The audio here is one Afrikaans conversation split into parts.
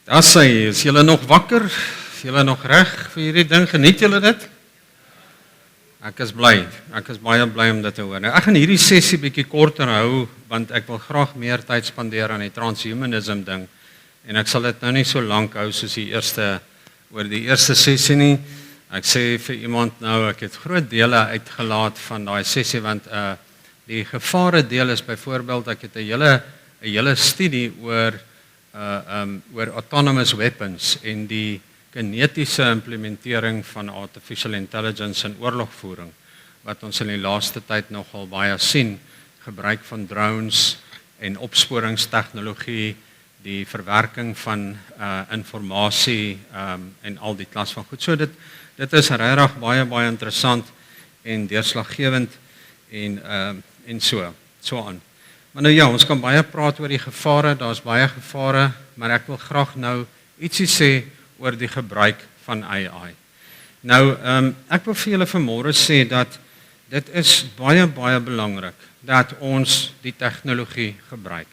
Daar sê, is julle nog wakker? Is julle nog reg vir hierdie ding? Geniet julle dit? Ek is bly. Ek is baie bly om dit te hoor. Nou, ek gaan hierdie sessie bietjie korter hou want ek wil graag meer tyd spandeer aan die transhumanism ding. En ek sal dit nou nie so lank hou soos die eerste sessie nie. Ek sê vir iemand nou, ek het groot dele uitgelaat van daai sessie want die gevare deel is byvoorbeeld ek het 'n hele studie oor autonomous weapons en die genetiese implementering van artificial intelligence in oorlogvoering wat ons in die laaste tyd nogal baie sien, gebruik van drones en opsporingstegnologie, die verwerking van informasie en al die klas van goed. So dit is regtig baie interessant en deurslaggewend en so aan. Maar nou ja, ons kan baie praat oor die gevare, daar's baie gevare, maar ek wil graag nou ietsie sê oor die gebruik van AI. Nou, ek wil vir julle vanmôre sê dat dit is baie belangrik dat ons die tegnologie gebruik.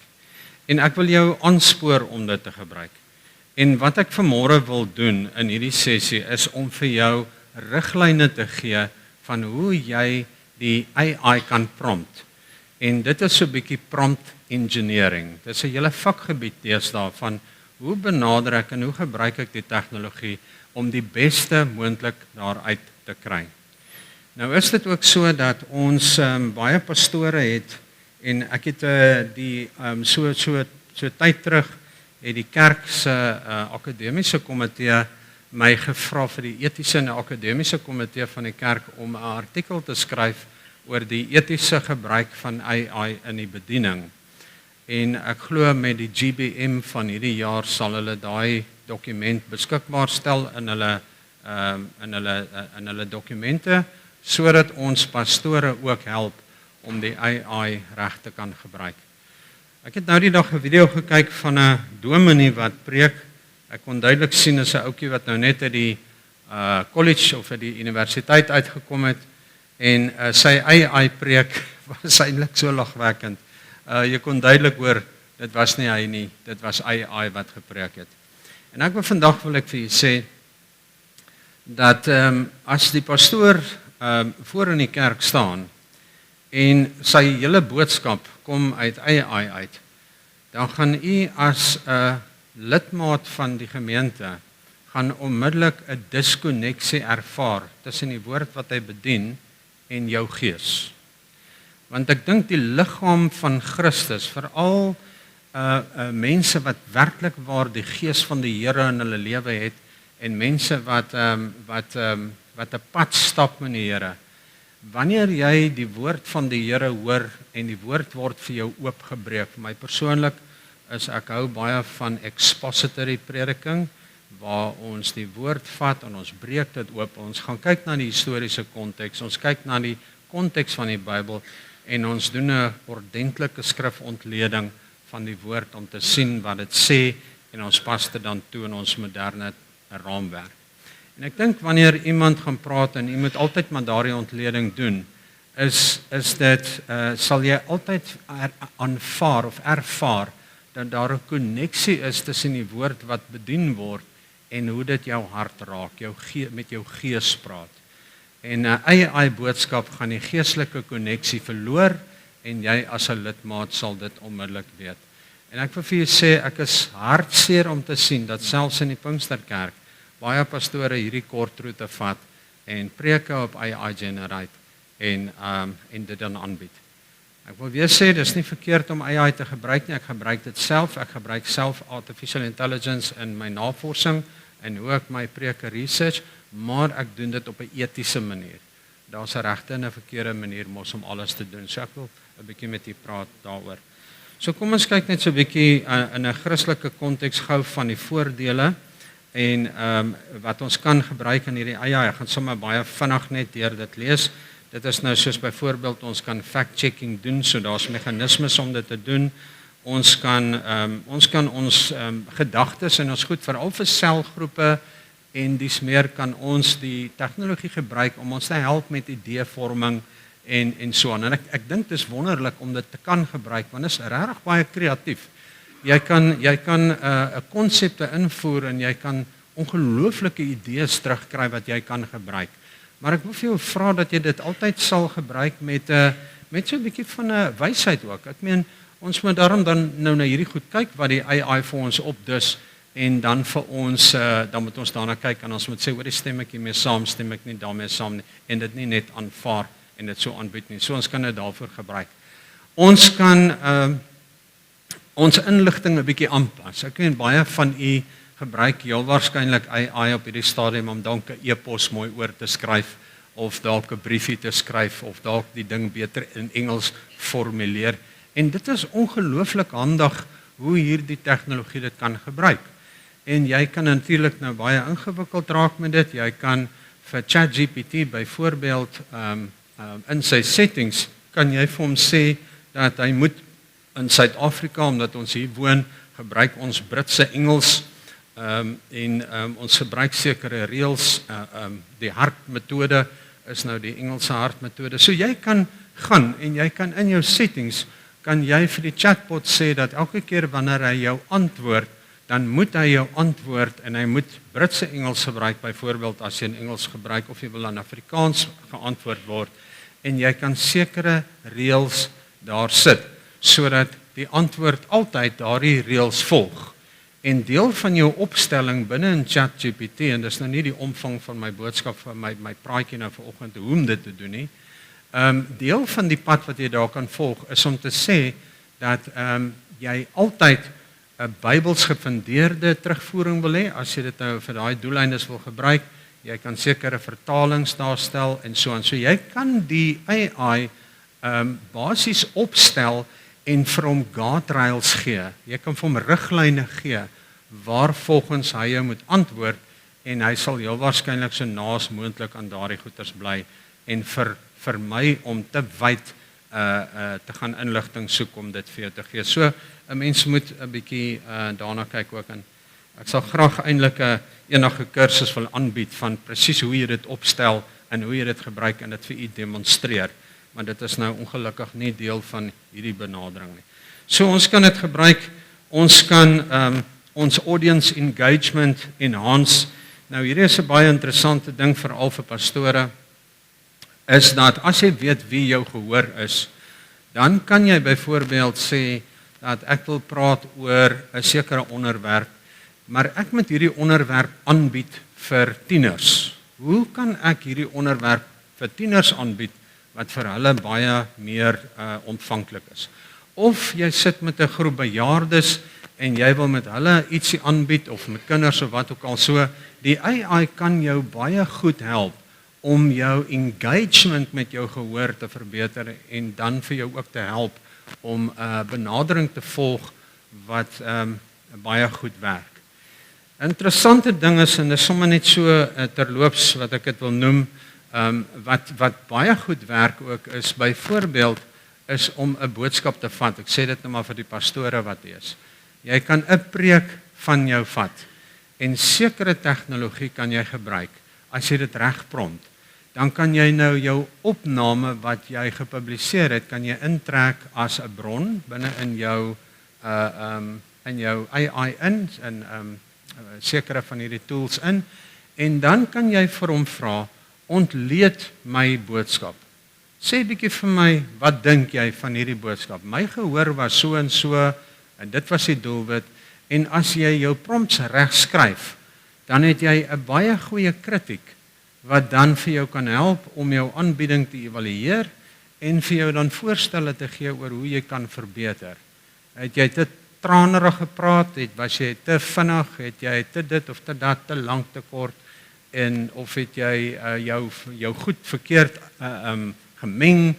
En ek wil jou aanspoor om dit te gebruik. En wat ek vanmôre wil doen in hierdie sessie is om vir jou riglyne te gee van hoe jy die AI kan prompt. En dit is so 'n bietjie prompt engineering. Dit is 'n hele vakgebied deesdae van hoe benader ek en hoe gebruik ek die tegnologie om die beste moontlik daaruit te kry. Nou is dit ook so dat ons baie pastore het en ek het so tyd terug het die kerk se akademiese komitee my gevra vir die etiese en akademiese komitee van die kerk om 'n artikel te skryf oor die etiese gebruik van AI in die bediening. En ek glo met die GBM van hierdie jaar sal hulle daai dokument beskikbaar stel in hulle dokumente sodat ons pastore ook help om die AI reg te kan gebruik. Ek het nou die dag 'n video gekyk van 'n dominee wat preek. Ek kon duidelik sien is 'n ouetjie wat nou net uit die college of uit die universiteit uitgekom het. En sy AI preek was eintlik so lagwekkend. Jy kon duidelik hoor, dit was nie hy nie, dit was AI wat gepreek het. En ek vandag wil ek vir julle sê, dat as die pastoor voor in die kerk staan, en sy hele boodskap kom uit AI uit, dan gaan u as 'n lidmaat van die gemeente, gaan onmiddellik 'n diskonneksie ervaar tussen die woord wat hy bedien, en jou gees. Want ek dink die liggaam van Christus, veral mense wat werklik waar die gees van die Here in hulle lewe het en mense wat 'n pad stap met die Here. Wanneer jy die woord van die Here hoor en die woord word vir jou oopgebreek, vir my persoonlik is ek hou baie van expository prediking, waar ons die woord vat en ons breek dit oop, ons gaan kyk na die historiese konteks, ons kyk na die konteks van die Bybel en ons doen 'n ordentlike skrifontleding van die woord om te sien wat dit sê en ons pas dit dan toe in ons moderne raamwerk. En ek dink wanneer iemand gaan praat en jy moet altyd maar daardie ontleding doen, is dit sal jy altyd aanvaar of ervaar dat daar 'n koneksie is tussen die woord wat bedien word en hoe dit jou hart raak, met jou gees praat. En 'n AI boodskap gaan die geestelike koneksie verloor en jy as 'n lidmaat sal dit onmiddellik weet. En ek wil vir julle sê ek is hartseer om te sien dat selfs in die Pinksterkerk baie pastore hierdie kort roete vat en preke op AI generate en dit dan aanbied. Ek wil weer sê dis nie verkeerd om AI te gebruik nie. Ek gebruik dit self. Ek gebruik self artificial intelligence in my navorsing en hoe ek my preke research, maar ek doen dit op 'n etiese manier. Daar's 'n regte en 'n verkeerde manier mos om alles te doen. So ek wil 'n bietjie met u praat daaroor. So kom ons kyk net so 'n bietjie in 'n Christelike konteks gou van die voordele en wat ons kan gebruik in hierdie AI. Ek gaan sommer baie vinnig net deur dit lees. Dit is nou soos byvoorbeeld ons kan fact-checking doen, so daar's meganismes om dit te doen. Ons kan ons gedagtes en ons goed veral vir selgroepe en dis meer kan ons die tegnologie gebruik om ons te help met ideevorming en so aan. En ek dink dit is wonderlik om dit te kan gebruik want dit is regtig baie kreatief. jy kan 'n konsepte invoer en jy kan ongelooflike idees terugkry wat jy kan gebruik. Maar ek wil vir jou vra dat jy dit altyd sal gebruik met so 'n bietjie van 'n wysheid ook. Ek meen, ons moet daarom dan nou na hierdie goed kyk wat die AI vir ons opdus en dan vir ons dan moet ons daarna kyk en ons moet sê oor die stem ek hiermee saam, stem ek nie daarmee saam nie en dit nie net aanvaar en dit so aanbied nie. So ons kan dit daarvoor gebruik. Ons kan ons inligting 'n bietjie aanpas. Ek weet baie van u gebruik heel waarskynlik AI op hierdie stadium om dalk 'n e-pos mooi oor te skryf of dalk 'n briefie te skryf of dalk die ding beter in Engels formuleer. En dit is ongelooflik handig hoe hierdie tegnologie dit kan gebruik. En jy kan natuurlik nou baie ingewikkeld raak met dit. Jy kan vir ChatGPT byvoorbeeld in sy settings kan jy vir hom sê dat hy moet in Suid-Afrika, omdat ons hier woon, gebruik ons Britse Engels ons gebruik sekere reëls, die hartmetode is nou die Engelse hartmetode. So jy kan gaan en jy kan in jou settings kan jy vir die chatbot sê dat elke keer wanneer hy jou antwoord, dan moet hy jou antwoord en hy moet Britse Engels gebruik, byvoorbeeld as jy in Engels gebruik of jy wil in Afrikaans geantwoord word en jy kan sekere reëls daar sit sodat die antwoord altyd daardie reëls volg. En deel van jou opstelling binne in ChatGPT, en dis nou nie die omvang van my boodskap van my praatjie nou vanoggend hoe om dit te doen nie. Deel van die pad wat jy daar kan volg is om te sê dat jy altyd 'n Bybels gefundeerde terugvoering wil hê as jy dit nou vir daai doeleindes wil gebruik. Jy kan sekere vertalings daar stel en so aan. So jy kan die AI basies opstel en vir hom guardrails gee. Jy kan vir hom riglyne gee waar volgens hy jou moet antwoord en hy sal heel waarskynlik so naas moontlik aan daardie goeters bly en vir my om te wyd te gaan inligting soek om dit vir jou te gee. So 'n mens moet 'n bietjie daarna kyk ook en ek sal graag eintlik 'n enige kursus wil aanbied van presies hoe jy dit opstel en hoe jy dit gebruik en dit vir u demonstreer. Maar dit is nou ongelukkig nie deel van hierdie benadering nie. So ons kan dit gebruik, ons kan ons audience engagement enhance. Nou hierdie is 'n baie interessante ding veral vir pastore, is dat as jy weet wie jou gehoor is, dan kan jy byvoorbeeld sê dat ek wil praat oor 'n sekere onderwerp, maar ek moet hierdie onderwerp aanbied vir tieners. Hoe kan ek hierdie onderwerp vir tieners aanbied wat vir hulle baie meer ontvanklik is? Of jy sit met 'n groep bejaardes en jy wil met hulle ietsie aanbied of met kinders of wat ook al so, die AI kan jou baie goed help om jou engagement met jou gehoor te verbeter en dan vir jou ook te help om 'n benadering te volg wat baie goed werk. Interessante ding is, en dis sommer net so terloops wat ek dit wil noem, wat baie goed werk ook is byvoorbeeld is om 'n boodskap te vat. Ek sê dit nou maar vir die pastore wat is. Jy kan 'n preek van jou vat en sekere tegnologie kan jy gebruik. As jy dit reg prompt, dan kan jy nou jou opname wat jy gepubliseer het, kan jy intrek as 'n bron binne in jou AI in sekere van hierdie tools in en dan kan jy vir hom vra, ontleed my boodskap. Sê bietjie vir my, wat dink jy van hierdie boodskap? My gehoor was so en dit was die doelwit en as jy jou prompts reg skryf, dan het jy 'n baie goeie kritiek wat dan vir jou kan help om jou aanbieding te evalueer en vir jou dan voorstelle te gee oor hoe jy kan verbeter. Het jy te tranerig gepraat, was jy te vinnig, het jy te dit of te dat, te lank te kort en of het jy jou goed verkeerd gemeng,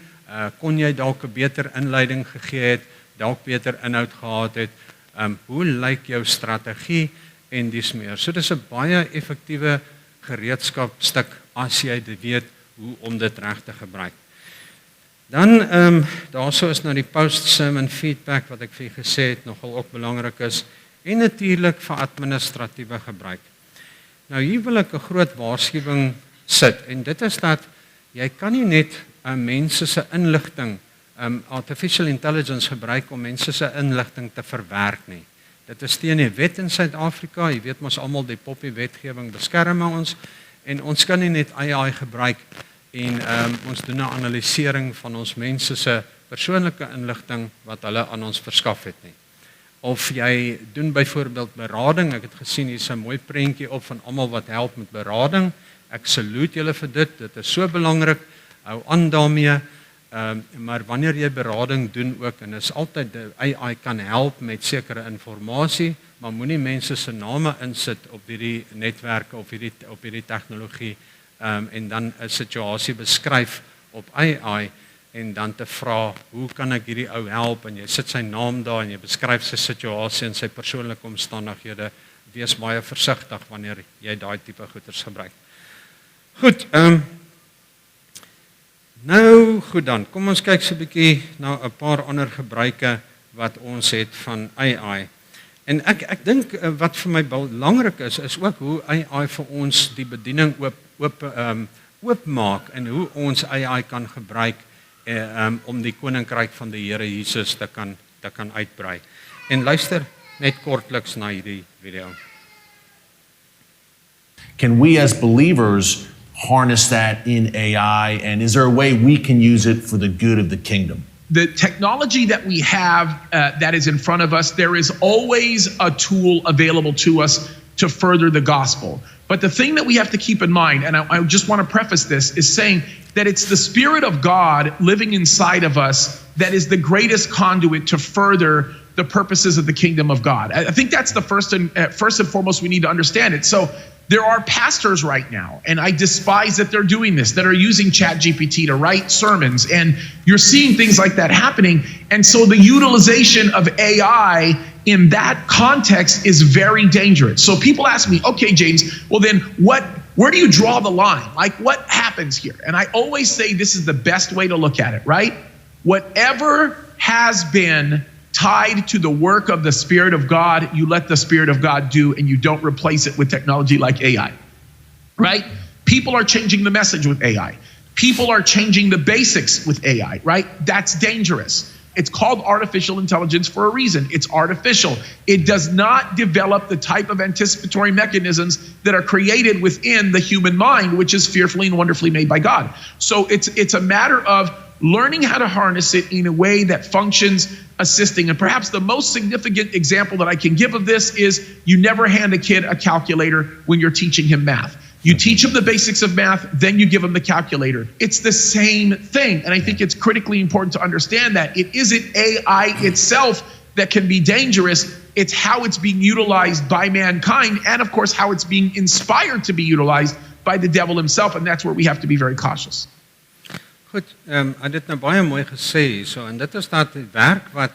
kon jy dalk 'n beter inleiding gegee het, dalk beter inhoud gehad het, hoe lyk jou strategie en dis meer. So dis 'n baie effektiewe gereedskapstuk as jy weet hoe om dit reg te gebruik. Dan daarso is nou die post-sermon feedback wat ek vir julle gesê het nogal ook belangrik is en natuurlik vir administratiewe gebruik. Nou hier wil ek 'n groot waarskuwing sit en dit is dat jy kan nie net mense se inligting artificial intelligence gebruik om mense se inligting te verwerk nie. Dit is teen die wet in Suid-Afrika. Jy weet mos almal die poppie wetgewing beskerm ons en ons kan nie net AI gebruik en ons doen 'n analisering van ons mense se persoonlike inligting wat hulle aan ons verskaf het nie. Of jy doen byvoorbeeld berading, ek het gesien hier's 'n mooi prentjie op van almal wat help met berading. Ek salute julle vir dit is so belangrik, hou aan daarmee, maar wanneer jy berading doen ook, en is altyd, die AI kan help met sekere inligting, maar moenie mense se name insit op hierdie netwerke of op hierdie tegnologie, en dan 'n situasie beskryf op AI, en dan te vra, hoe kan ek hierdie ou help, en jy sit sy naam daar, en jy beskryf sy situasie en sy persoonlike omstandighede, wees baie versigtig wanneer jy daai tipe goeders gebruik. Goed, nou goed dan, kom ons kyk so 'n bietjie na 'n paar ander gebruike wat ons het van AI. En ek dink wat vir my belangrik is ook hoe AI vir ons die bediening oopmaak en hoe ons AI kan gebruik om die koninkryk van die Here Jesus te kan uitbrei. En luister net kortliks na hierdie video. Can we as believers harness that in AI, and is there a way we can use it for the good of the kingdom? The technology that we have that is in front of us, there is always a tool available to us to further the gospel. But the thing that we have to keep in mind, and I just want to preface this, is saying that it's the Spirit of God living inside of us that is the greatest conduit to further the purposes of the kingdom of God. I think that's the first and foremost we need to understand it. So there are pastors right now, and I despise that they're doing this, that are using ChatGPT to write sermons, and you're seeing things like that happening. And so the utilization of AI in that context is very dangerous. So people ask me, okay, James, well then where do you draw the line? Like, what happens here? And I always say this is the best way to look at it, right? Whatever has been tied to the work of the Spirit of God, you let the Spirit of God do, and you don't replace it with technology like AI, right? People are changing the message with AI. People are changing the basics with AI, right? That's dangerous. It's called artificial intelligence for a reason. It's artificial. It does not develop the type of anticipatory mechanisms that are created within the human mind, which is fearfully and wonderfully made by God. So it's a matter of learning how to harness it in a way that functions assisting. And perhaps the most significant example that I can give of this is you never hand a kid a calculator when you're teaching him math. You teach him the basics of math, then you give him the calculator. It's the same thing. And I think it's critically important to understand that it isn't AI itself that can be dangerous. It's how it's being utilized by mankind, and of course how it's being inspired to be utilized by the devil himself. And that's where we have to be very cautious. Goed, het dit nou baie mooi gesê so, en dit is dat die werk wat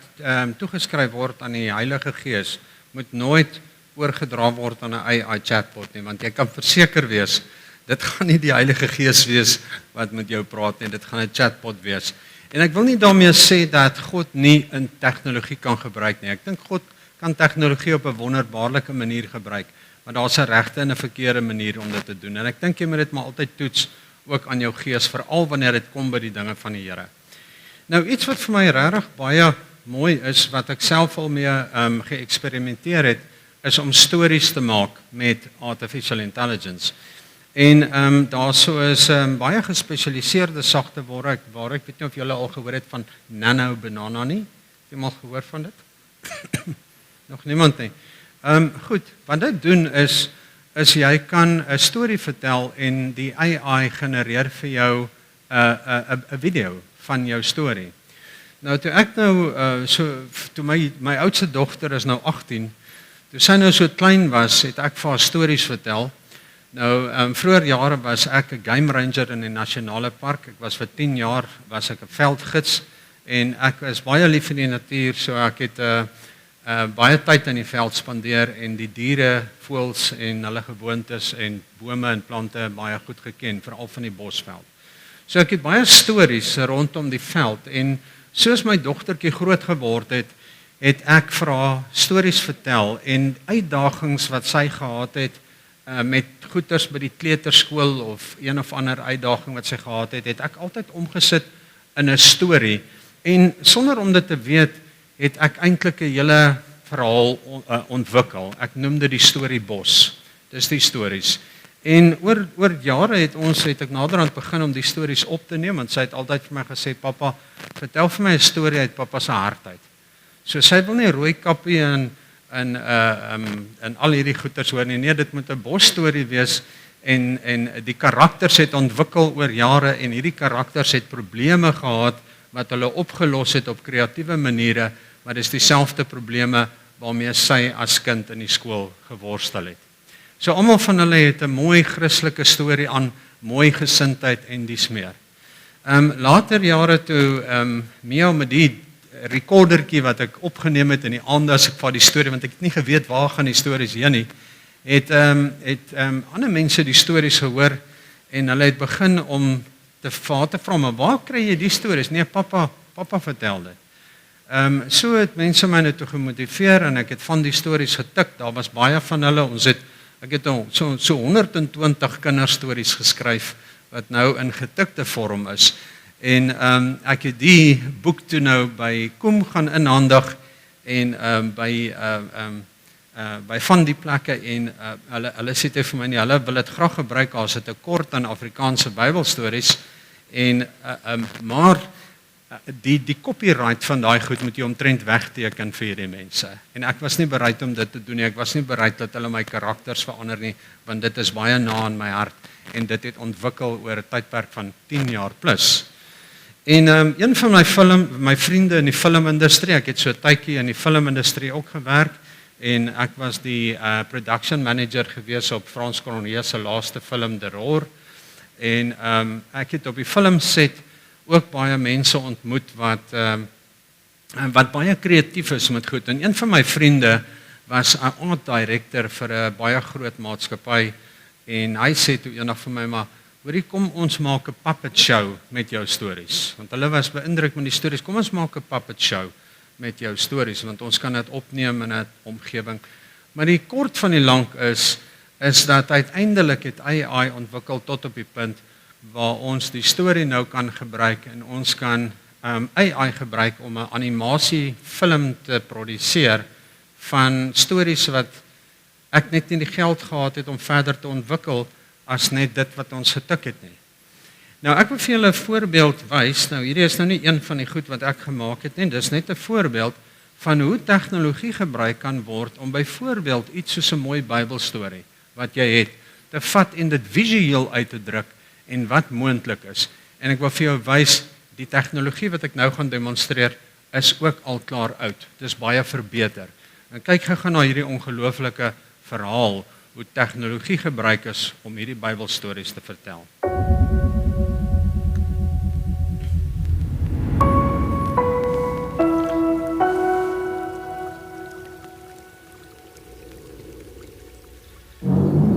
toegeskryf word aan die Heilige Gees moet nooit oorgedra word aan 'n AI chatbot nie, want jy kan verseker wees dit gaan nie die Heilige Gees wees wat met jou praat nie, dit gaan 'n chatbot wees. En ek wil nie daarmee sê dat God nie in tegnologie kan gebruik nie. Ek dink God kan tegnologie op 'n wonderbaarlike manier gebruik, maar daar's 'n regte en 'n verkeerde manier om dit te doen. En ek dink jy moet dit maar altyd toets ook aan jou gees, veral wanneer dit kom by die dinge van die Here. Nou iets wat vir my regtig baie mooi is, wat ek self al mee geëksperimenteer het, is om stories te maak met artificial intelligence. En daar so is baie gespesialiseerde sagte waar ek weet nie of julle al gehoor het van Nano Banana nie. Het jy al gehoor van dit? Nog niemand nie. Goed, wat dit doen is jy kan 'n storie vertel en die AI genereer vir jou 'n video van jou storie. Nou toe ek toe my oudste dogter is nou 18, toe sy nou so klein was, het ek vir haar stories vertel. Nou vroeër jare was ek 'n game ranger in die nasionale park. Ek was vir 10 jaar was ek 'n veldgids en ek is baie lief vir die natuur, so ek het baie tyd in die veld spandeer en die diere, voëls en hulle gewoontes en bome en plante baie goed geken, veral van die bosveld. So ek het baie stories rondom die veld en soos my dogtertjie groot geword het ek vir haar stories vertel en uitdagings wat sy gehad het met goeters by die kleuterskool of een of ander uitdaging wat sy gehad het ek altyd omgesit in 'n storie en sonder om dit te weet het ek eintlik 'n hele verhaal ontwikkel. Ek noem dit die storiebos. Dis die stories. En oor jare het ek naderhand begin om die stories op te neem, want sy het altyd vir my gesê, pappa, vertel vir my 'n storie uit pappa se hart uit. So sy wil nie rooi kappie en al hierdie goeters hoor nie. Nee, dit moet 'n bosstorie wees en die karakters het ontwikkel oor jare en hierdie karakters het probleme gehad wat hulle opgelos het op kreatiewe maniere, maar dis dieselfde probleme waarmee sy as kind in die skool geworstel het. So almal van hulle het 'n mooi Christelike storie aan, mooi gesindheid en dies meer. Later jare toe Mia met die rekordertjie wat ek opgeneem het in die aande as ek vir die storie, want ek het nie geweet waar gaan die stories heen nie, het ander mense die stories gehoor en hulle het begin om te vra, maar waar kry jy die stories? Nee, pappa vertel dit. So het mense my nou toe gemotiveer en ek het van die stories getik. Daar was baie van hulle. Ek het so 120 kinderstories geskryf wat nou in getikte vorm is. En ek het die boek toe nou by Koem gaan inhandig en by van die plekke en hulle sê vir my nie, hulle wil dit graag gebruik as 'n tekort aan Afrikaanse Bybelstories en maar die copyright van daai goed moet jy omtrent wegteken vir hierdie mense. En ek was nie bereid om dit te doen nie. Ek was nie bereid dat hulle my karakters verander nie, want dit is baie na in my hart en dit het ontwikkel oor 'n tydperk van 10 jaar plus. En een van my vriende in die filmindustrie, ek het so 'n tydjie in die filmindustrie ook gewerk en ek was die production manager gewees op Frans Cronje se laaste film De Roar. En ek het op die filmset ook baie mense ontmoet wat baie kreatief is met goed. En een van my vriende was 'n art director vir 'n baie groot maatskappy en hy sê toe eendag vir my, maar hoorie, kom ons maak 'n puppet show met jou stories. Want hulle was beïndruk met die stories. Kom ons maak 'n puppet show met jou stories want ons kan dit opneem in 'n omgewing. Maar die kort van die lank is dat uiteindelik het AI ontwikkel tot op die punt waar ons die storie nou kan gebruik en ons kan AI gebruik om 'n animasiefilm te produseer van stories wat ek net nie die geld gehad het om verder te ontwikkel as net dit wat ons getik het nie. Nou ek wil vir julle 'n voorbeeld wys. Nou hierdie is nou nie een van die goed wat ek gemaak het nie, dis net 'n voorbeeld van hoe tegnologie gebruik kan word om byvoorbeeld iets soos 'n mooi Bybelstorie wat jy het, te vat en dit visueel uit te druk en wat moontlik is. En ek wil vir jou wys, die tegnologie wat ek nou gaan demonstreer, is ook al klaar oud. Dis baie verbeter. En kyk gou na hierdie ongelooflike verhaal, hoe tegnologie gebruik is om hierdie Bybelstories te vertel.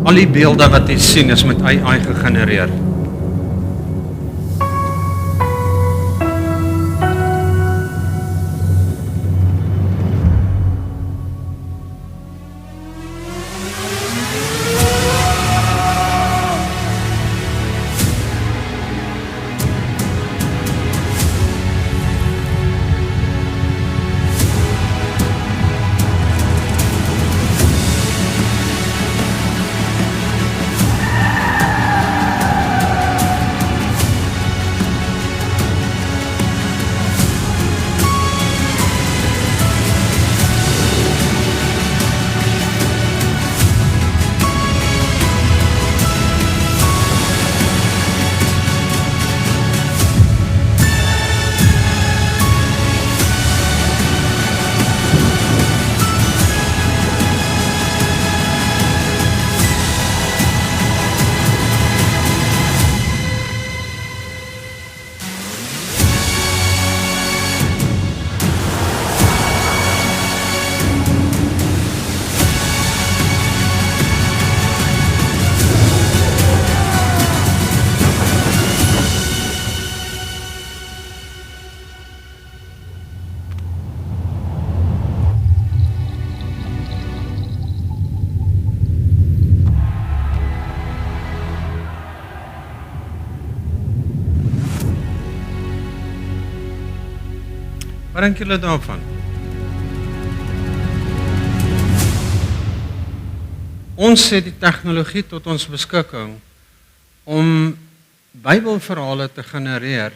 Al die beelde wat jy sien is met AI gegenereer. Wat dink julle daarvan? Ons het die tegnologie tot ons beskikking om Bybelverhale te genereer.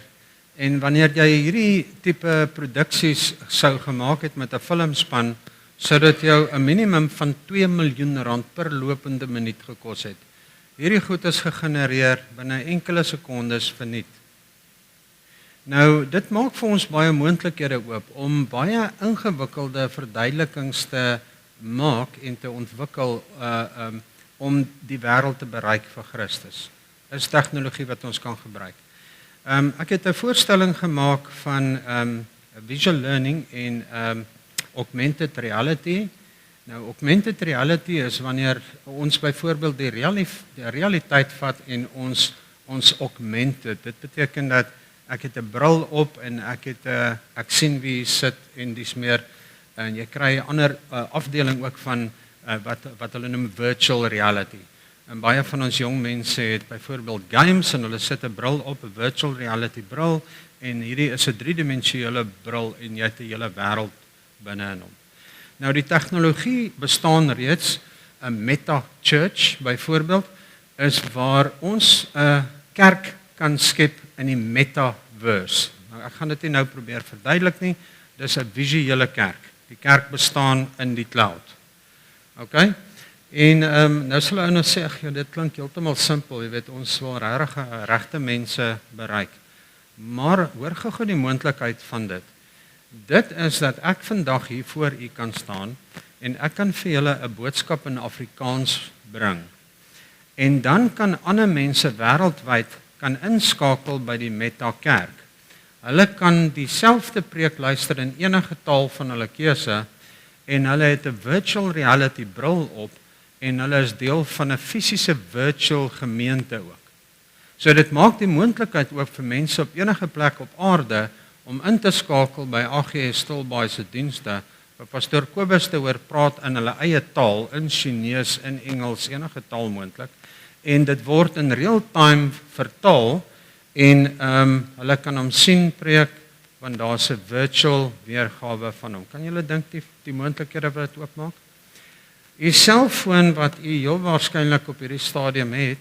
En wanneer jy hierdie tipe produksies sou gemaak het met 'n filmspan, sou dit jou 'n minimum van R2 miljoen per lopende minuut gekos het. Hierdie goed is gegenereer binne enkele sekondes verniet. Nou, dit maak vir ons baie moontlikhede oop om baie ingewikkelde verduidelikings te maak en te ontwikkel om die wêreld te bereik vir Christus. Dit is tegnologie wat ons kan gebruik. Ek het 'n voorstelling gemaak van visual learning en augmented reality. Nou, augmented reality is wanneer ons byvoorbeeld die realiteit vat en ons augment dit. Dit beteken dat ek het 'n bril op en ek sien wie sit en dis meer en jy kry 'n ander afdeling ook van wat hulle noem virtual reality. En baie van ons jong mense het byvoorbeeld games en hulle sit 'n bril op, 'n virtual reality bril en hierdie is 'n driedimensionele bril en jy het 'n hele wêreld binne in hom. Nou die tegnologie bestaan reeds, 'n meta church byvoorbeeld is waar ons 'n kerk kan skep in die metaverse. Nou ek gaan dit nie nou probeer verduidelik nie, dis 'n visuele kerk. Die kerk bestaan in die cloud. Okay? En nou sal ou nou sê, ja, dit klink heeltemal simpel, jy weet, ons wil regte mense bereik. Maar hoor gou die moontlikheid van dit. Dit is dat ek vandag hier voor u kan staan en ek kan vir julle 'n boodskap in Afrikaans bring. En dan kan ander mense wêreldwyd kan inskakel by die Meta Kerk. Hulle kan dieselfde preek luister in enige taal van hulle keuse en hulle het 'n virtual reality bril op en hulle is deel van 'n fisiese virtual gemeente ook. So dit maak die moontlikheid ook vir mense op enige plek op aarde om in te skakel by AGS Stilbaai se dienste, waar Pastoor Kobus te hoor praat in hulle eie taal, in Chinese, in Engels, enige taal moontlik. En dit word in real time vertaal en hulle kan hom sien preek want daar's 'n virtual weergawe van hom. Kan julle dink die moontlikhede wat dit oopmaak? U selfoon wat u heel waarskynlik op hierdie stadium het,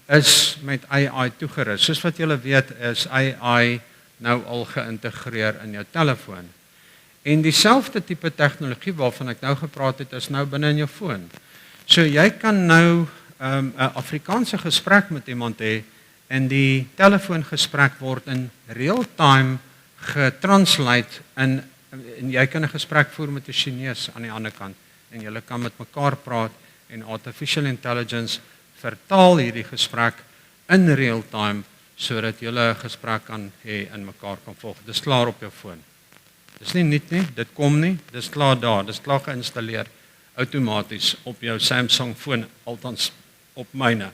is met AI toegerus. Soos wat julle weet, is AI nou al geïntegreer in jou telefoon. En dieselfde tipe tegnologie waarvan ek nou gepraat het, is nou binne in jou foon. So jy kan nou 'n Afrikaanse gesprek met iemand hê en die telefoongesprek word in real time getranslate en jy kan 'n gesprek voer met 'n Chinees aan die ander kant en julle kan met mekaar praat en artificial intelligence vertaal hierdie gesprek in real time sodat julle 'n gesprek kan hê en mekaar kan volg. Dis klaar op jou foon. Dis nie nuut nie, dit kom nie, dis klaar daar, dis klaar geïnstalleer outomaties op jou Samsung foon, althans op myne.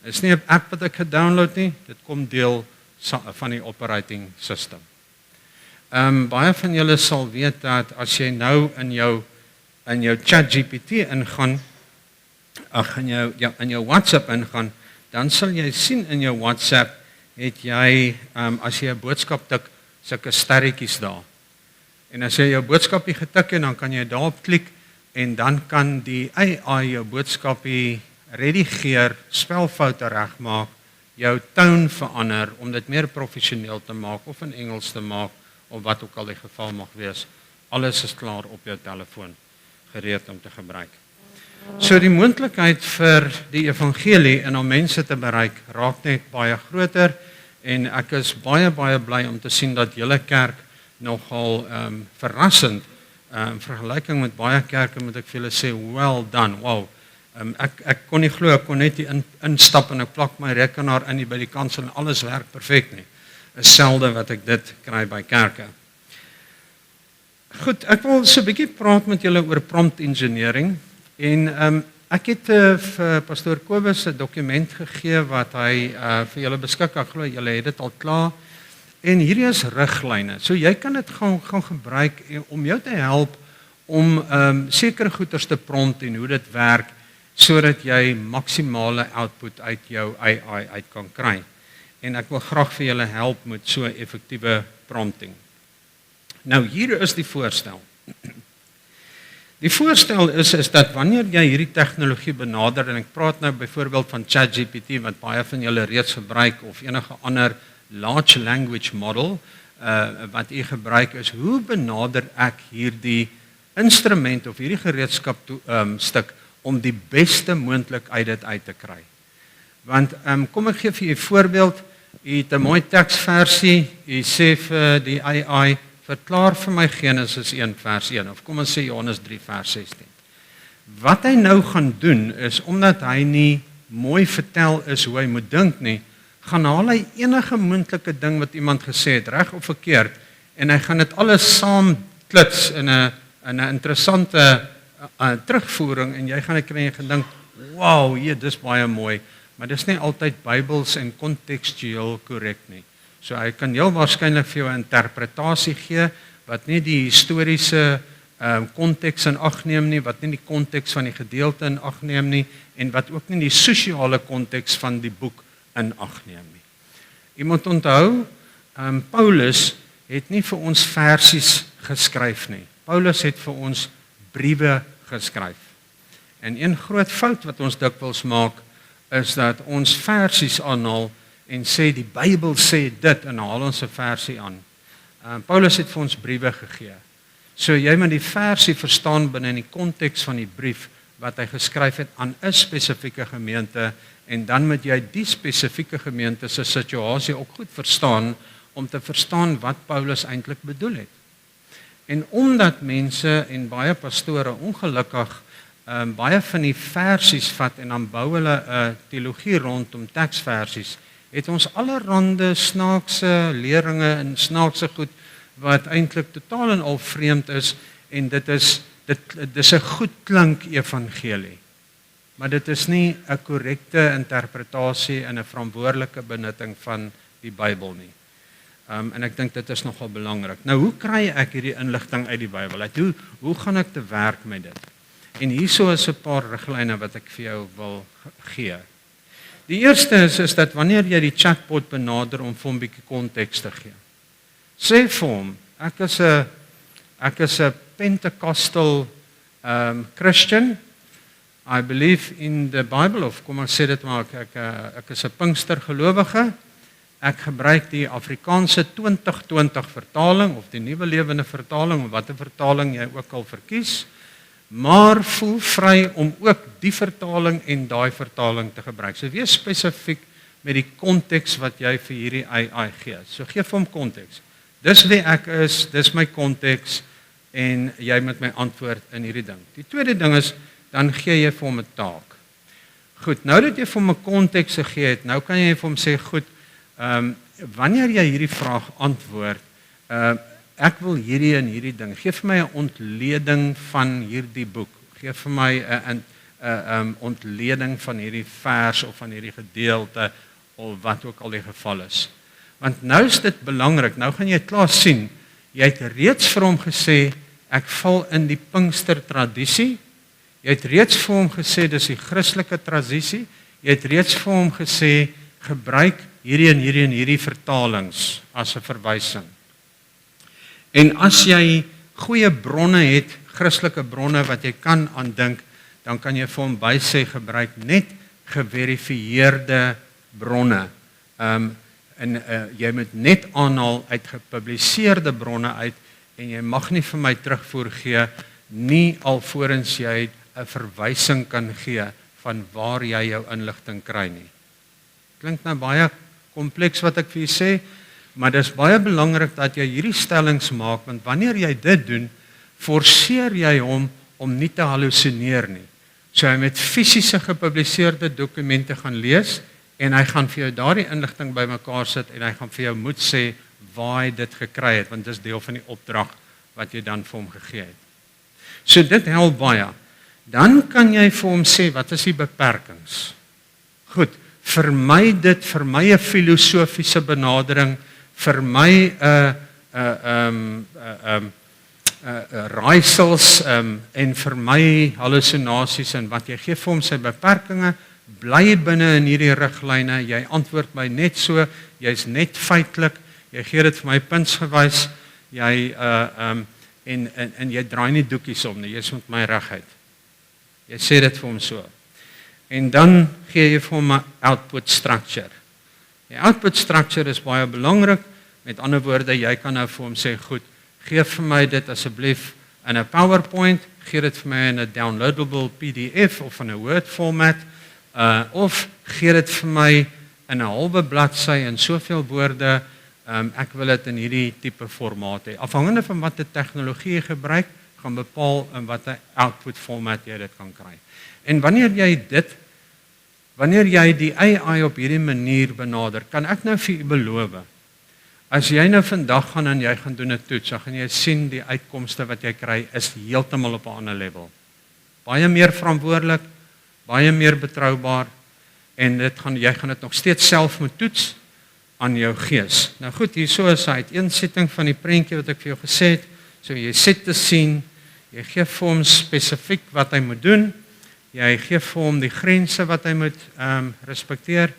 Dit is nie 'n app wat ek gedownload nie, dit kom deel van die operating system. Baie van julle sal weet dat as jy nou in jou ChatGPT ingaan, in jou WhatsApp ingaan, dan sal jy sien in jou WhatsApp het jy as jy 'n boodskap tik, sulke sterretjies daar. En as jy jou boodskapie getik het, dan kan jy daarop klik en dan kan die AI jou boodskapie redigeer, spelfoute regmaak, jou toon verander om dit meer professioneel te maak of in Engels te maak of wat ook al die geval mag wees. Alles is klaar op jou telefoon gereed om te gebruik. So die moontlikheid vir die evangelie en om mense te bereik raak net baie groter en ek is baie bly om te sien dat julle kerk nogal verrassend in vergelyking met baie kerke moet ek vir julle sê well done. Wow. Ek kon nie glo ek kon net instap en ek plak my rekenaar in by die kansel en alles werk perfek nie. Is selde wat ek dit kry by kerke. Goed, ek wil so 'n bietjie praat met julle oor prompt engineering en ek het vir Pastoor Kobus 'n dokument gegee wat hy vir julle beskik. Ek glo julle het dit al klaar. En hierdie is riglyne. So jy kan dit gaan gebruik om jou te help om sekere goeders te prompt en hoe dit werk sodat jy maksimale output uit jou AI uit kan kry. En ek wil graag vir julle help met so effektiewe prompting. Nou hier is die voorstel. Die voorstel is dat wanneer jy hierdie tegnologie benader, en ek praat nou byvoorbeeld van ChatGPT wat baie van julle reeds gebruik of enige ander large language model wat jy gebruik is, hoe benader ek hierdie instrument of hierdie gereedskap stuk om die beste moontlik uit dit uit te kry. Want kom ek gee vir julle 'n voorbeeld, jy het 'n mooi teksversie, jy sê vir die AI verklaar vir my Genesis 1 vers 1 of kom ons sê Johannes 3 vers 16. Wat hy nou gaan doen is omdat hy nie mooi vertel is hoe hy moet dink nie, gaan haal hy enige moontlike ding wat iemand gesê het, reg of verkeerd, en hy gaan dit alles saam klits in 'n interessante terugvoering en jy gaan kry en gedink, wow, dis baie mooi, maar dis nie altyd Bybels en kontekstueel korrek nie. So hy kan heel waarskynlik vir jou 'n interpretasie gee wat nie die historiese konteks in ag neem nie, wat nie die konteks van die gedeelte in ag neem nie en wat ook nie die sosiale konteks van die boek in ag neem nie. Jy moet onthou, Paulus het nie vir ons versies geskryf nie. Paulus het vir ons briewe geskryf. En een groot fout wat ons dikwels maak is dat ons versies aanhaal en sê die Bybel sê dit en haal ons 'n versie aan. Paulus het vir ons briewe gegee. So jy moet die versie verstaan binne in die konteks van die brief wat hy geskryf het aan 'n spesifieke gemeente en dan moet jy die spesifieke gemeente se situasie ook goed verstaan om te verstaan wat Paulus eintlik bedoel het. En omdat mense en baie pastore ongelukkig baie van die versies vat en dan bou hulle 'n teologie rondom teksversies, het ons allerhande snaakse leringe en snaakse goed wat eintlik totaal en al vreemd is en dit is 'n goed klink evangelie. Maar dit is nie 'n korrekte interpretasie en 'n verantwoordelike benutting van die Bybel nie. En ek dink dit is nogal belangrik. Nou, hoe kry ek hierdie inligting uit die Bybel uit? Hoe gaan ek te werk met dit? En hierso is 'n paar riglyne wat ek vir jou wil gee. Die eerste is dat wanneer jy die chatbot benader om vir hom 'n bietjie konteks te gee. Sê vir hom, ek is 'n Pentecostal Christian. I believe in the Bible, of kom ons sê dit maar, ek is 'n Pinkster gelowige. Ek gebruik die Afrikaanse 2020 vertaling of die Nuwe Lewende vertaling of watter vertaling jy ook al verkies, maar voel vry om ook die vertaling en daai vertaling te gebruik. So wees spesifiek met die konteks wat jy vir hierdie AI gee. So gee vir hom konteks. Dis wie ek is, dis my konteks en jy moet my antwoord in hierdie ding. Die tweede ding is, dan gee jy vir hom 'n taak. Goed, nou dat jy vir hom 'n konteks gegee het, nou kan jy vir hom sê, goed, wanneer jy hierdie vraag antwoord, ek wil hierdie en hierdie ding, gee vir my 'n ontleding van hierdie boek, gee vir my 'n ontleding van hierdie vers of van hierdie gedeelte of wat ook al die geval is. Want nou is dit belangrik, nou gaan jy klaar sien, jy het reeds vir hom gesê, ek val in die Pinkster tradisie, jy het reeds vir hom gesê, dis die Christelike tradisie, jy het reeds vir hom gesê, gebruik hierdie en hierdie vertalings as 'n verwysing. En as jy goeie bronne het, Christelike bronne wat jy kan aandink, dan kan jy vir hom bysê gebruik net geverifieerde bronne. Jy moet net aanhaal uit gepubliseerde bronne uit en jy mag nie vir my terugvoer gee nie alvorens jy 'n verwysing kan gee van waar jy jou inligting kry nie. Klink nou baie kompleks wat ek vir julle sê, maar dis baie belangrik dat jy hierdie stellings maak, want wanneer jy dit doen, forceer jy hom om nie te hallusineer nie. So hy met fisiese gepubliseerde dokumente gaan lees en hy gaan vir jou daardie inligting bymekaar sit en hy gaan vir jou moet sê waar hy dit gekry het, want dis deel van die opdrag wat jy dan vir hom gegee het. So dit help baie. Dan kan jy vir hom sê, wat is die beperkings? Goed, vir my 'n filosofiese benadering, vir my raaisels en vir my hallusinasies en wat jy gee vir hom sy beperkings, bly binne in hierdie riglyne, jy antwoord my net so, jy's net feitelik, jy gee dit vir my puntsgewys, en jy draai nie doekies om nie, jy's met my reguit. Jy sê dit vir hom so. En dan gee jy vir hom 'n output structure. Die output structure is baie belangrik. Met ander woorde, jy kan nou vir hom sê, goed, gee vir my dit asseblief in 'n PowerPoint, gee dit vir my in 'n downloadable PDF of in 'n Word format, of gee dit vir my in 'n halwe bladsy in soveel woorde, ek wil dit in hierdie tipe formaat hê. Afhangende van watter tegnologie jy gebruik, gaan bepaal in watter output format jy dit kan kry. En wanneer jy die AI op hierdie manier benader, kan ek nou vir u beloof, as jy nou vandag gaan en jy gaan doen 'n toets, dan gaan jy sien die uitkomste wat jy kry is heeltemal op 'n ander level. Baie meer verantwoordelik, baie meer betroubaar, en jy gaan dit nog steeds self moet toets aan jou gees. Nou goed, hierso is 'n uiteensetting van die prentjie wat ek vir jou gesê het. So jy set te sien, jy gee vir hom spesifiek wat hy moet doen, jy gee vir hom die grense wat hy moet respekteer,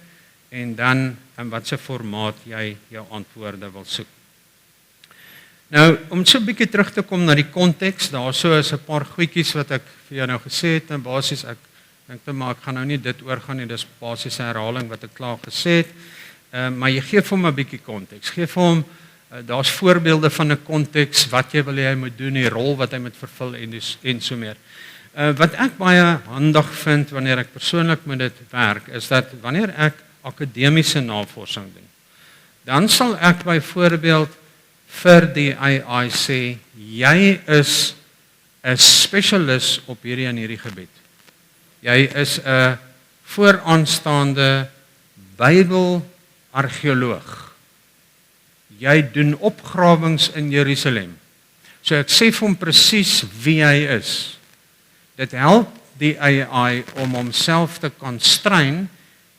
en dan in watse formaat jy jou antwoorde wil soek. Nou, om so 'n bietjie terug te kom na die konteks, daarso is 'n paar goedjies wat ek vir jou nou gesê het, en basies ek dink maar ek gaan nou nie dit oorgaan nie, dis basies 'n herhaling wat ek klaar gesê het, maar jy gee vir hom 'n bietjie konteks, gee vir hom, daar's voorbeelde van 'n konteks, wat jy wil hê hy moet doen, die rol wat hy moet vervul en so meer. Wat ek baie handig vind wanneer ek persoonlik met dit werk, is dat wanneer ek akademiese navorsing doen, dan sal ek byvoorbeeld vir die AI sê, jy is 'n spesialis op hierdie en hierdie gebied. Jy is 'n vooraanstaande Bybelargeoloog. Jy doen opgrawings in Jerusalem. So ek sê vir hom presies wie hy is. Dit help die AI om homself te constrain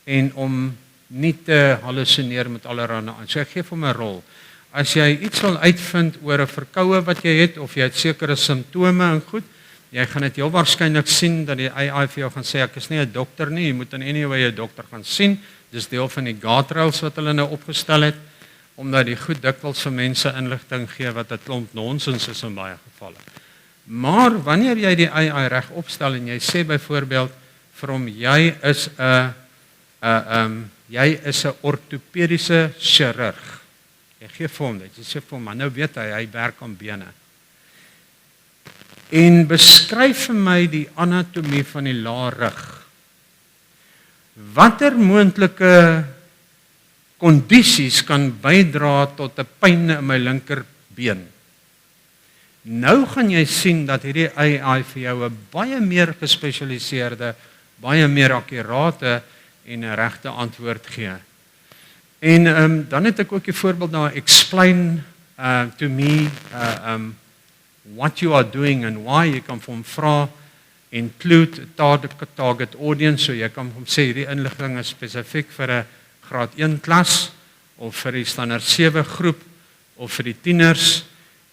en om nie te hallusineer met allerlei. So ek gee vir hom 'n rol. As jy iets wil uitvind oor 'n verkoue wat jy het, of jy het sekere simptome en goed, jy gaan dit heel waarskynlik sien dat die AI vir jou gaan sê, ek is nie 'n dokter nie, jy moet in anyway 'n dokter gaan sien. Dis deel van die guardrails wat hulle nou opgestel het, omdat die goed dikwels vir mense inligting gee wat 'n klomp nonsens is in baie gevalle. Maar wanneer jy die AI reg opstel en jy sê byvoorbeeld vir hom, jy is 'n ortopediese chirurg. Jy gee vir hom dit. Jy sê vir hom, maar nou weet hy werk aan bene. En beskryf vir my die anatomie van die laarrug. Watter moontlike kondisies kan bydra tot 'n pyn in my linkerbeen? Nou gaan jy sien dat hierdie AI vir jou 'n baie meer gespesialiseerde, baie meer akkurate en 'n regte antwoord gee. En dan het ek ook 'n voorbeeld na explain to me what you are doing and why. Jy kan vir hom vra, include target audience, so jy kan hom sê hierdie inligting is spesifiek vir 'n graad 1 klas of vir die standaard 7 groep of vir die tieners,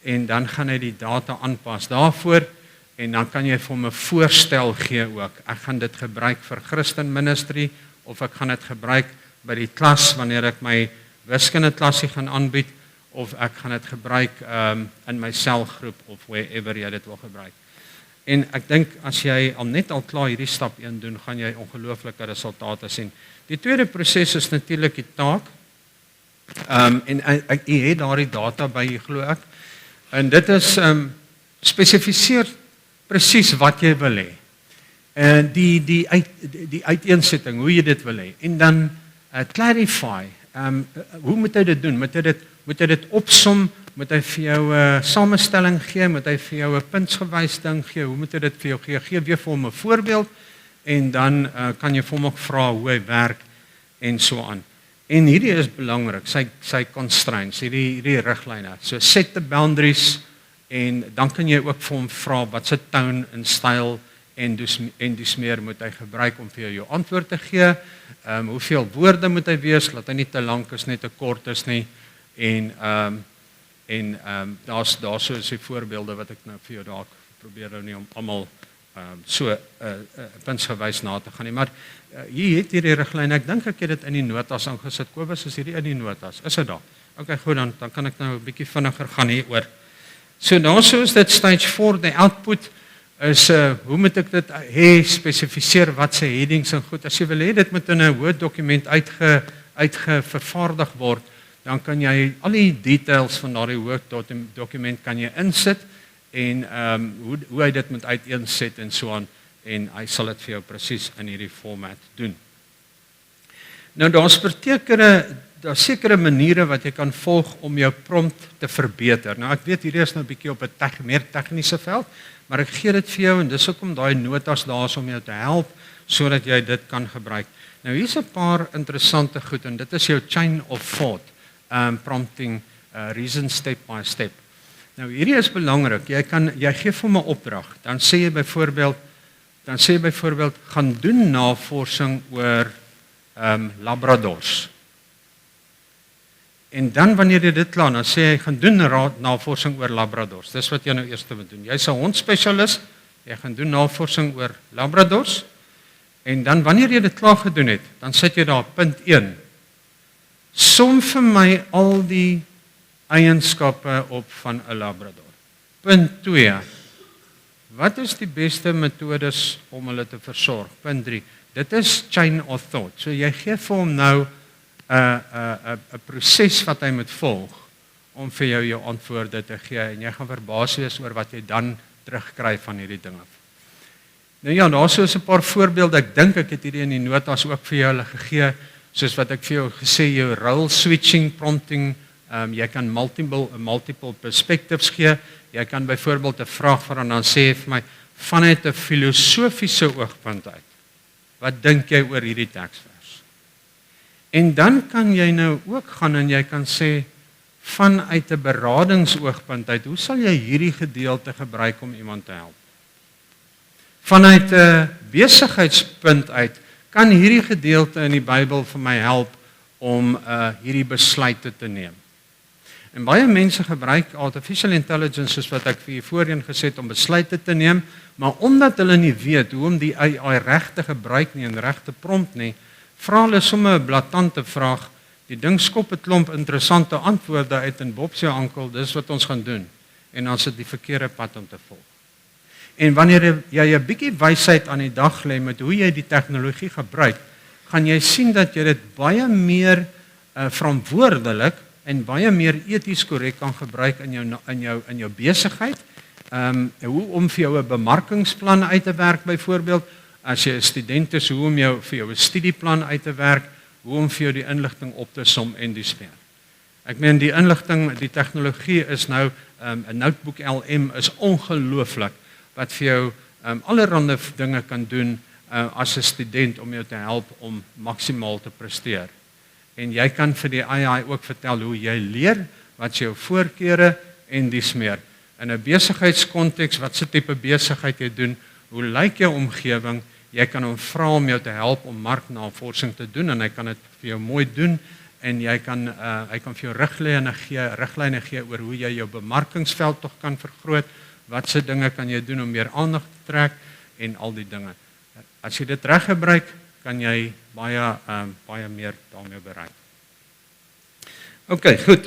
en dan gaan hy die data aanpas daarvoor, en dan kan jy vir hom 'n voorstel gee ook. Ek gaan dit gebruik vir Christen Ministry, of ek gaan dit gebruik by die klas wanneer ek my wiskunde klasie gaan aanbied, of ek gaan dit gebruik in my selgroep of wherever jy dit wil gebruik. En ek dink as jy net al klaar hierdie stap 1 doen, gaan jy ongelooflike resultate sien. Die tweede proses is natuurlik die taak. En jy het daardie data by jy, glo ek. En dit is spesifiseer presies wat jy wil hê. Die uiteensetting, hoe jy dit wil hê. En dan clarify, hoe moet hy dit doen? Moet hy dit opsom? Moet hy vir jou 'n samestelling gee? Moet hy vir jou 'n puntsgewys ding gee? Hoe moet hy dit vir jou gee? Gee weer vir hom 'n voorbeeld, en dan kan jy vir hom ook vra hoe hy werk en so aan. En hierdie is belangrik, sy constraints, hierdie riglyne. So set the boundaries, en dan kan jy ook vir hom vra wat se tone en styl en dus meer moet hy gebruik om vir jou antwoord te gee. Hoeveel woorde moet hy wees, laat hy nie te lank is, nie te kort is nie. En daar's so is die voorbeelde wat ek nou vir jou dalk probeer nou nie om almal so puntsgewys na te gaan nie, maar hier het hierdie riglyne. Ek dink ek het dit in die notas aangesit. Kobus, is hierdie in die notas? Is dit daar? Okay, goed, dan kan ek nou 'n bietjie vinniger gaan hier oor. So daarso is dit stage 4, die output is hoe moet ek dit spesifiseer wat se headings en goed. As jy wil hê dit moet in 'n Word dokument uitgevervaardig word, dan kan jy al die details van daardie Word dokument kan jy insit en hoe hy dit moet uiteenset en so aan, en hy sal dit vir jou presies in hierdie format doen. Nou daar's sekere maniere wat jy kan volg om jou prompt te verbeter. Nou ek weet hierdie is nou 'n bietjie op 'n meer tegniese veld, maar ek gee dit vir jou en dis hoekom daai notas daar is om jou te help sodat jy dit kan gebruik. Nou hier's 'n paar interessante goed en dit is jou chain of thought, prompting, reason step by step. Nou hierdie is belangrik. Jy gee vir 'n opdrag. Dan sê jy byvoorbeeld gaan doen navorsing oor labradors. En dan wanneer jy dit klaar, dan sê jy gaan doen navorsing oor labradors. Dis wat jy nou eers moet doen. Jy's 'n hondspesialis, jy gaan doen navorsing oor labradors. En dan wanneer jy dit klaar gedoen het, dan sit jy daar punt 1. Som vir my al die eienskappe op van 'n labrador. Punt 2. Wat is die beste metodes om hulle te versorg? Punt 3. Dit is chain of thought. So jy gee vir hom nou 'n proses wat hy moet volg om vir jou antwoorde te gee en jy gaan verbaas wees oor wat jy dan terugkry van hierdie dinge. Nou ja, daar is 'n paar voorbeelde. Ek dink ek het hierdie in die notas ook vir jou gegee, soos wat ek vir jou gesê, jou role switching prompting, jy kan multiple perspectives gee. Jy kan byvoorbeeld 'n vraag vra en dan sê vir my vanuit 'n filosofiese oogpunt uit. Wat dink jy oor hierdie teksvers? En dan kan jy nou ook gaan en jy kan sê vanuit 'n beradingsoogpunt uit, hoe sal jy hierdie gedeelte gebruik om iemand te help? Vanuit 'n besigheidspunt uit, kan hierdie gedeelte in die Bybel vir my help om hierdie besluite te neem. En baie mense gebruik artificial intelligence soos wat ek vir julle voorheen gesê het om besluite te neem, maar omdat hulle nie weet hoe om die AI regte gebruik nie en regte prompt nie, vra hulle sommer 'n blaatante vraag. Die ding skop 'n klomp interessante antwoorde uit en Bob se ankel, dis wat ons gaan doen. En dan is dit die verkeerde pad om te volg. En wanneer jy 'n bietjie wysheid aan die dag lê met hoe jy die tegnologie gebruik, gaan jy sien dat jy dit baie meer verantwoordelik en baie meer eties korrek kan gebruik in jou besigheid. Hoe om vir jou 'n bemarkingsplan uit te werk byvoorbeeld, as jy 'n student is, hoe om vir jou 'n studieplan uit te werk, hoe om vir jou die inligting op te som en dis meer. Ek meen die inligting, die tegnologie is nou 'n notebook LM is ongelooflik wat vir jou allerhande dinge kan doen as 'n student om jou te help om maksimaal te presteer. En jy kan vir die AI ook vertel hoe jy leer, wat jou voorkeure en dis meer. In 'n besigheidskonteks, wat se tipe besigheid jy doen, hoe lyk jou omgewing? Jy kan hom vra om jou te help om marknavorsing te doen en hy kan dit vir jou mooi doen en hy kan vir jou riglyne gee oor hoe jy jou bemarkingsveld tog kan vergroot. Wat se dinge kan jy doen om meer aandag te trek en al die dinge. As jy dit reg gebruik, kan jy baie meer daarmee bereik. OK, goed.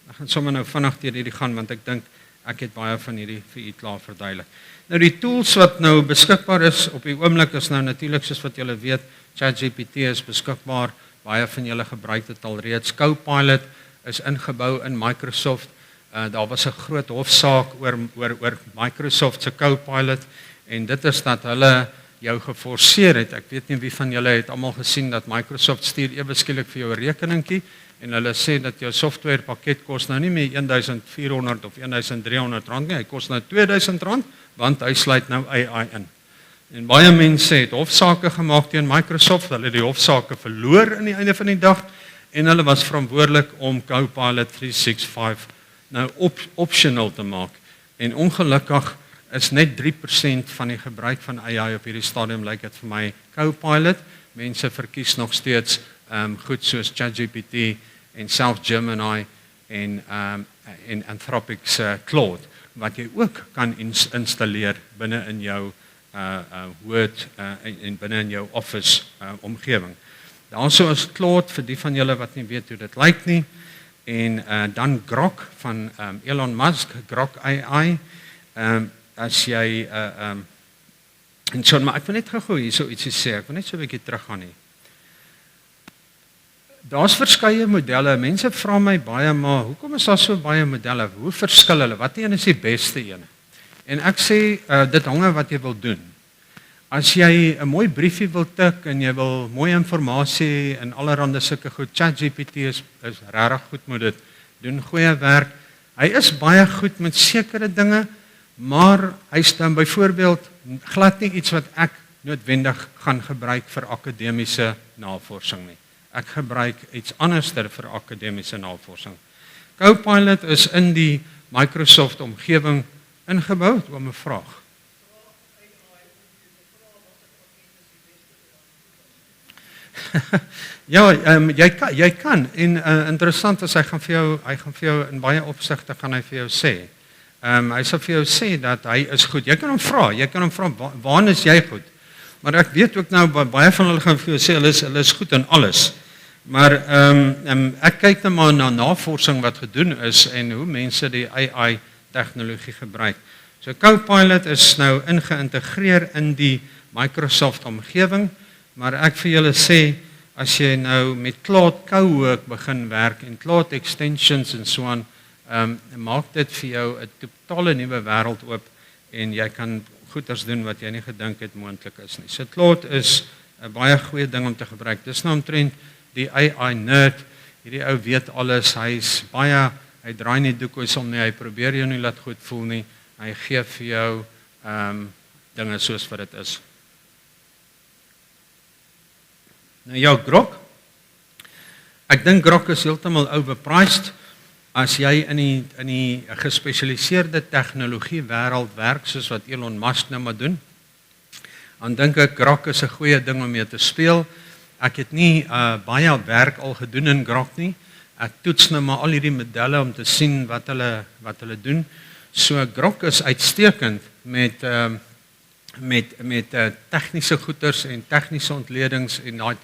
Ek gaan sommer nou vinnig deur hierdie gaan want ek dink ek het baie van hierdie vir u klaar verduidelik. Nou die tools wat nou beskikbaar is op die oomblik is nou natuurlik soos wat julle weet, ChatGPT is beskikbaar. Baie van julle gebruik dit al reeds. Copilot is ingebou in Microsoft. Daar was 'n groot hofsaak oor Microsoft se Copilot en dit is dat hulle jou geforseer het. Ek weet nie wie van julle het almal gesien dat Microsoft stuur ewe skielik vir jou 'n rekeningkie en hulle sê dat jou software pakket kos nou nie meer R1400 of R1300 nie, hy kos nou R2000 want hy sluit nou AI in. En baie mense het hofsaake gemaak teen Microsoft, hulle het die hofsaake verloor aan die einde van die dag en hulle was verantwoordelik om Copilot 365 nou optional te maak. En ongelukkig is net 3% van die gebruik van AI op hierdie stadium lyk dit vir my Copilot. Mense verkies nog steeds goed soos ChatGPT en self Gemini en Anthropic se Claude wat jy ook kan installeer binne in jou Word en binne in jou Office omgewing. Daarso is Claude vir die van julle wat nie weet hoe dit lyk nie. en dan Grok van Elon Musk, Grok AI. As jy en so, maar ek wil net gou hierso ietsie sê, ek wil net so 'n bietjie teruggaan hier. Daar's verskeie modelle. Mense vra my baie, maar hoekom is daar so baie modelle? Hoe verskil hulle? Wat een is die beste een? En ek sê dit hang af wat jy wil doen. As jy 'n mooi briefie wil tik en jy wil mooi inligting en allerhande sulke goed, ChatGPT is regtig goed met dit. Doen goeie werk. Hy is baie goed met sekere dinge, maar hy staan byvoorbeeld glad nie iets wat ek noodwendig gaan gebruik vir akademiese navorsing nie. Ek gebruik iets anderster vir akademiese navorsing. Copilot is in die Microsoft omgewing ingebou, om 'n vraag. Ja, jy kan en interessant is hy gaan vir jou in baie opsigte gaan hy vir jou sê. Hy sal vir jou sê dat hy is goed. Jy kan hom vra, waar is jy goed? Maar ek weet ook nou baie van hulle gaan vir jou sê hulle is goed in alles. Maar ek kyk nou maar na navorsing wat gedoen is en hoe mense die AI tegnologie gebruik. So Copilot is nou ingeïntegreer in die Microsoft omgewing, maar ek vir julle sê as jy nou met Claude Cowork begin werk en Claude extensions en so aan, maak dit vir jou 'n totale nuwe wêreld oop en jy kan goeders doen wat jy nie gedink het moontlik is nie. So Claude is 'n baie goeie ding om te gebruik. Dis nou omtrent die AI nerd. Hierdie ou weet alles. Hy draai nie doekoes om nie. Hy probeer jou nie laat goed voel nie. Hy gee vir jou dinge soos wat dit is. Nou ja, Grok. Ek dink Grok is heeltemal overpriced. As jy in die gespesialiseerde tegnologie wêreld werk soos wat Elon Musk nou maar doen, dan dink ek Grok is 'n goeie ding om mee te speel. Ek het nie baie werk al gedoen in Grok nie. Ek toets nou maar al hierdie modelle om te sien wat hulle doen. So Grok is uitstekend met tegniese goeders en tegniese ontledings en daai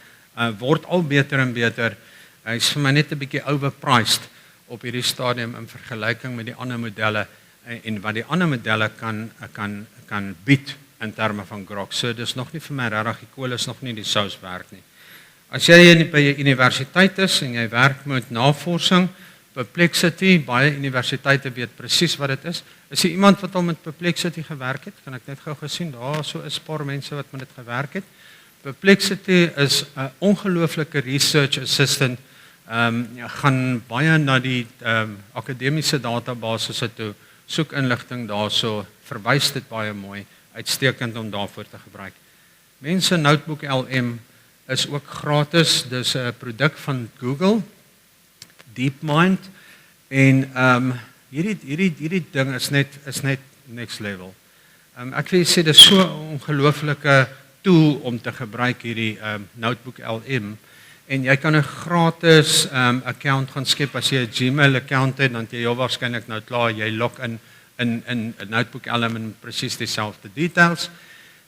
word al beter en beter. Hy's vir my net 'n bietjie overpriced op hierdie stadium in vergelyking met die ander modelle en wat die ander modelle kan bied in terme van Grok. So dis nog nie vir my regtig, die kool is nog nie die sous werk nie. As jy by 'n universiteit is en jy werk met navorsing, Perplexity, baie universiteite weet presies wat dit is. Is jy iemand wat al met Perplexity gewerk het? Kan ek net gou gesien, daar so is 'n paar mense wat met dit gewerk het. Perplexity is 'n ongelooflike research assistant. Gaan baie na die akademiese databasisse toe, soek inligting daarso, verwys dit baie mooi, uitstekend om daarvoor te gebruik. Mense, Notebook LM is ook gratis, dis 'n produk van Google, DeepMind, en hierdie ding is net next level. Ek wil sê dis so 'n ongelooflike tool om te gebruik hierdie Notebook LM. En jy kan 'n gratis account gaan skep as jy 'n Gmail account het, dan jy heel waarskynlik nou klaar, jy log in Notebook LM en presies dieselfde details.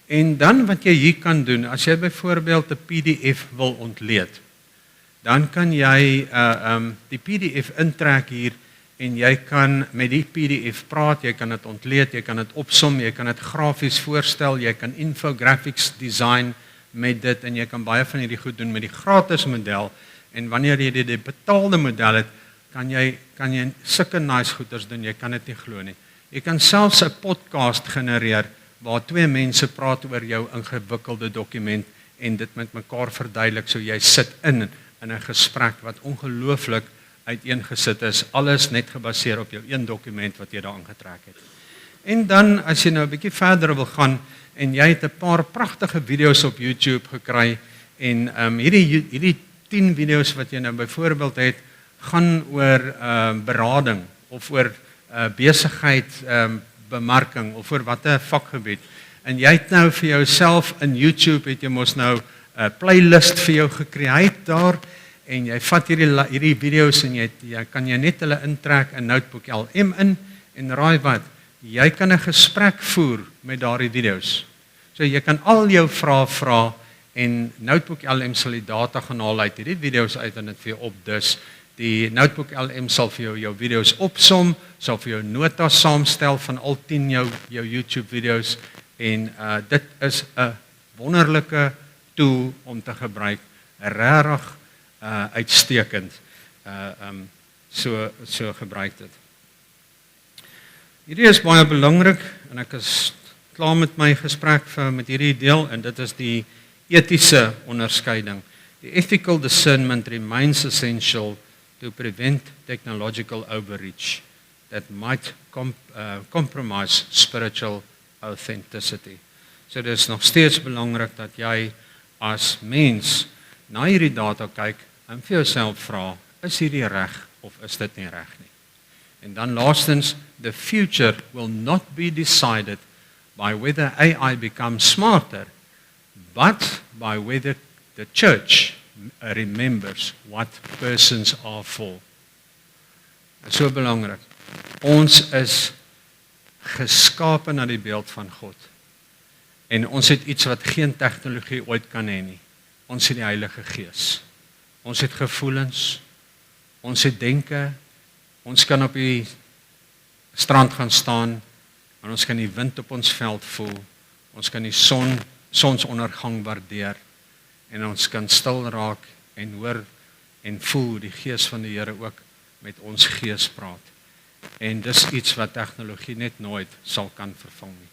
En dan wat jy hier kan doen, as jy byvoorbeeld 'n PDF wil ontleed, dan kan jy die PDF intrek hier en jy kan met die PDF praat, jy kan dit ontleed, jy kan dit opsom, jy kan dit grafies voorstel, jy kan infographics design met dit en jy kan baie van hierdie goed doen met die gratis model en wanneer jy die betaalde model het, kan jy sulke nice goeders doen, jy kan dit nie glo nie. Jy kan selfs 'n podcast genereer waar twee mense praat oor jou ingewikkelde dokument en dit met mekaar verduidelik, so jy sit in 'n gesprek wat ongelooflik uiteengesit is, alles net gebaseer op jou een dokument wat jy daar aangetrek het. En dan as jy nou 'n bietjie verder wil gaan en jy het 'n paar pragtige video's op YouTube gekry en hierdie 10 video's wat jy nou byvoorbeeld het, gaan oor berading of oor besigheid, bemarking of oor watter vakgebied. En jy het nou vir jouself in YouTube het jy mos nou 'n playlist vir jou gekreëer daar en jy vat hierdie video's en jy kan net hulle intrek in Notebook LM in en raai wat, jy kan 'n gesprek voer met daardie video's. So jy kan al jou vrae vra en Notebook LM sal die data gaan haal uit hierdie video's uit en dit vir jou opdis Die Notebook LM sal vir jou video's opsom, sal vir jou notas saamstel van al 10 jou YouTube video's en dit is 'n wonderlike tool om te gebruik, regtig uitstekend. So gebruik dit. Hierdie is baie belangrik en ek is klaar met my gesprek met hierdie deel en dit is die etiese onderskeiding. The ethical discernment remains essential to prevent technological overreach that might compromise spiritual authenticity. So dit is nog steeds belangrik dat jy as mens na hierdie data kyk en vir jouself vra, is hierdie reg of is dit nie reg nie? En dan laastens, the future will not be decided by whether AI becomes smarter, but by whether the church remembers what persons are for. Dit is so belangrik. Ons is geskape na die beeld van God. En ons het iets wat geen tegnologie ooit kan hê nie. Ons het die Heilige Gees. Ons het gevoelens, ons het denke, ons kan op die strand gaan staan, en ons kan die wind op ons veld voel, ons kan die sonsondergang waardeer, en ons kan stil raak en hoor en voel die Gees van die Here ook met ons gees praat. En dis iets wat tegnologie net nooit sal kan vervang nie.